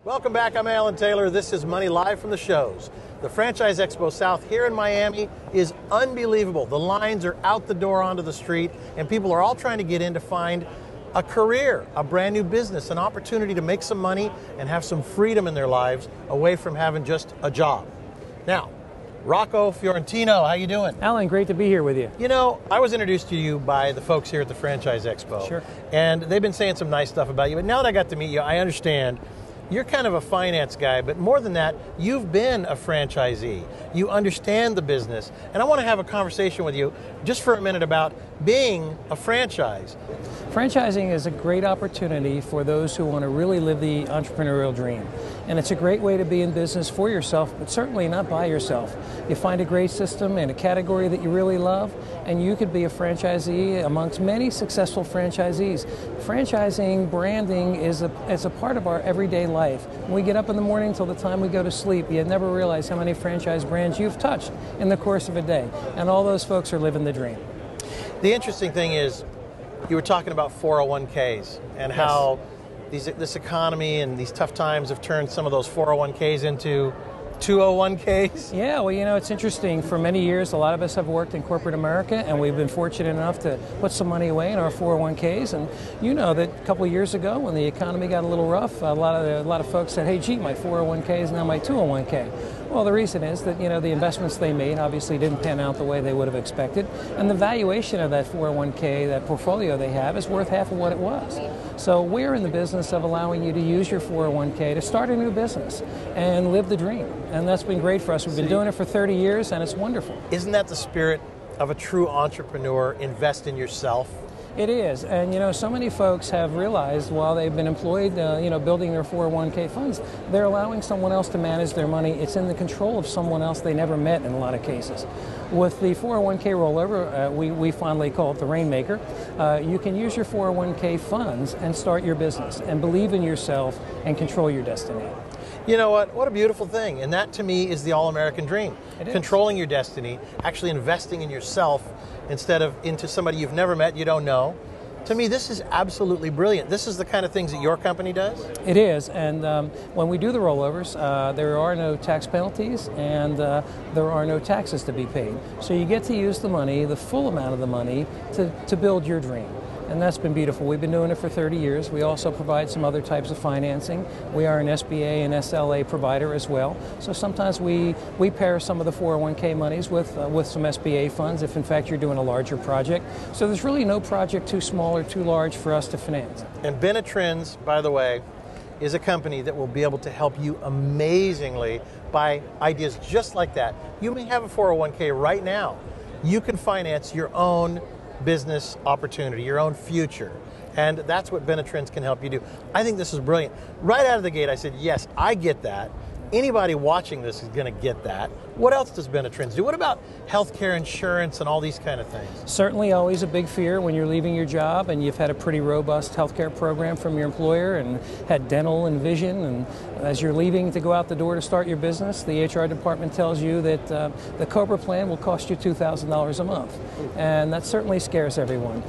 Welcome back. I'm Alan Taylor. This is Money Live from the shows. The Franchise Expo South here in Miami is unbelievable. The lines are out the door onto the street, and people are all trying to get in to find a career, a brand new business, an opportunity to make some money and have some freedom in their lives away from having just a job. Now, Rocco Fiorentino, how you doing? Alan, great to be here with you. You know, I was introduced to you by the folks here at the Franchise Expo. Sure. And they've been saying some nice stuff about you, but now that I got to meet you, I understand you're kind of a finance guy, but more than that, you've been a franchisee. You understand the business. And I want to have a conversation with you just for a minute about being a franchise. Franchising is a great opportunity for those who want to really live the entrepreneurial dream. And it's a great way to be in business for yourself, but certainly not by yourself. You find a great system in a category that you really love, and you could be a franchisee amongst many successful franchisees. Franchising, branding is a part of our everyday life. When we get up in the morning till the time we go to sleep, you never realize how many franchise brands you've touched in the course of a day. And all those folks are living the dream. The interesting thing is, you were talking about 401ks and how this economy and these tough times have turned some of those 401ks into 201ks? Yeah, well, you know, it's interesting. For many years, a lot of us have worked in corporate America, and we've been fortunate enough to put some money away in our 401ks. And you know that a couple of years ago, when the economy got a little rough, a lot of folks said, "Hey, gee, my 401k is now my 201k." Well, the reason is that, you know, the investments they made obviously didn't pan out the way they would have expected, and the valuation of that 401k, that portfolio they have, is worth half of what it was. So we're in the business of allowing you to use your 401k to start a new business and live the dream, and that's been great for us. We've been doing it for 30 years, and it's wonderful. Isn't that the spirit of a true entrepreneur? Invest in yourself. It is, and you know, so many folks have realized while they've been employed, you know, building their 401k funds, they're allowing someone else to manage their money. It's in the control of someone else they never met in a lot of cases. With the 401k rollover, we finally call it the Rainmaker. You can use your 401k funds and start your business and believe in yourself and control your destiny. You know what? What a beautiful thing. And that, to me, is the all-American dream. Controlling your destiny, actually investing in yourself instead of into somebody you've never met, you don't know. To me, this is absolutely brilliant. This is the kind of things that your company does? It is, and when we do the rollovers, there are no tax penalties, and there are no taxes to be paid. So you get to use the money, the full amount of the money, to build your dream. And that's been beautiful. We've been doing it for 30 years. We also provide some other types of financing. We are an SBA and SLA provider as well. So sometimes we pair some of the 401k monies with some SBA funds if in fact you're doing a larger project. So there's really no project too small or too large for us to finance. And Benetrends, by the way, is a company that will be able to help you amazingly buy ideas just like that. You may have a 401k right now. You can finance your own business opportunity, your own future. And that's what Benetrends can help you do. I think this is brilliant. Right out of the gate, I said, yes, I get that. Anybody watching this is going to get that. What else does Benetrends do? What about healthcare insurance and all these kind of things? Certainly always a big fear when you're leaving your job and you've had a pretty robust healthcare program from your employer and had dental and vision, and as you're leaving to go out the door to start your business, the HR department tells you that the COBRA plan will cost you $2,000 a month. And that certainly scares everyone.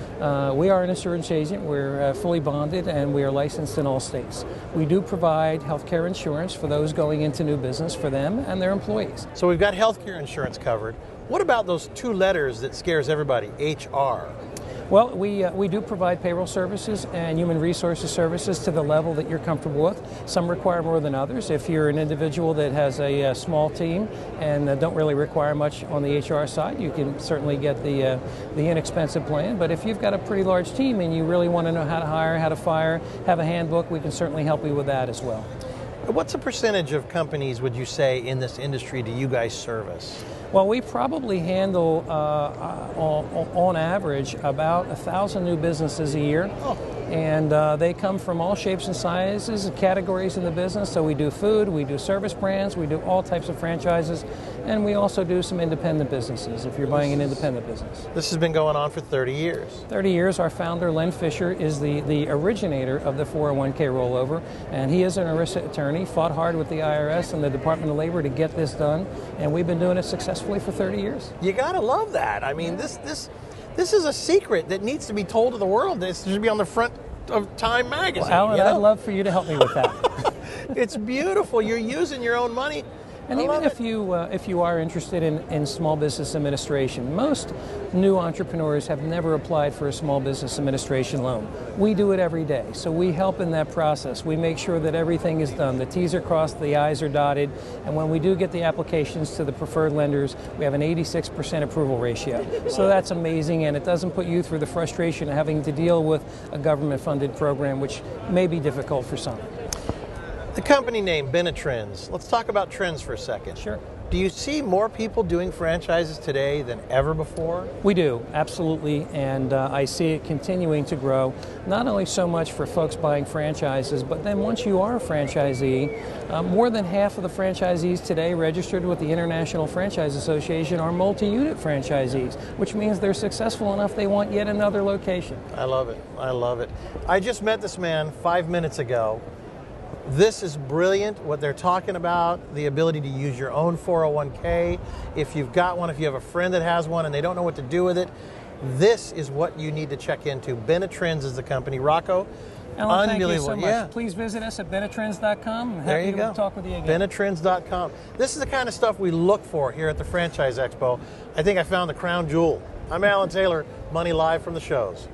We are an insurance agent. We're fully bonded and we are licensed in all states. We do provide healthcare insurance for those going into new business for them and their employees. So we've got healthcare insurance covered. What about those two letters that scares everybody, HR? Well, we do provide payroll services and human resources services to the level that you're comfortable with. Some require more than others. If you're an individual that has a small team and don't really require much on the HR side, you can certainly get the inexpensive plan. But if you've got a pretty large team and you really want to know how to hire, how to fire, have a handbook, we can certainly help you with that as well. What's the percentage of companies, would you say, in this industry do you guys service? Well, we probably handle, on average, about 1,000 new businesses a year. Oh. And they come from all shapes and sizes and categories in the business. So we do food, we do service brands, we do all types of franchises, and we also do some independent businesses if you're buying an independent business. This has been going on for 30 years. 30 years. Our founder, Len Fisher, is the originator of the 401k rollover, and he is an ERISA attorney, fought hard with the IRS and the Department of Labor to get this done, and we've been doing it successfully for 30 years. You gotta love that. I mean, this is a secret that needs to be told to the world. This should be on the front of Time magazine. Well, Alan, you know? I'd love for you to help me with that. It's beautiful. You're using your own money. And even if you are interested in small business administration, most new entrepreneurs have never applied for a small business administration loan. We do it every day, so we help in that process. We make sure that everything is done. The T's are crossed, the I's are dotted, and when we do get the applications to the preferred lenders, we have an 86% approval ratio. So that's amazing, and it doesn't put you through the frustration of having to deal with a government-funded program, which may be difficult for some. The company name, Benetrends. Let's talk about trends for a second. Sure. Do you see more people doing franchises today than ever before? We do, absolutely, and I see it continuing to grow, not only so much for folks buying franchises, but then once you are a franchisee, more than half of the franchisees today registered with the International Franchise Association are multi-unit franchisees, which means they're successful enough they want yet another location. I love it. I love it. I just met this man 5 minutes ago. This is brilliant, what they're talking about, the ability to use your own 401k. If you've got one, if you have a friend that has one and they don't know what to do with it, this is what you need to check into. Benetrends is the company. Rocco, Alan, unbelievable. Thank you so much. Yeah. Please visit us at Benetrends.com. There you go. To talk with you again. Benetrends.com. This is the kind of stuff we look for here at the Franchise Expo. I think I found the crown jewel. I'm Alan Taylor, Money Live from the shows.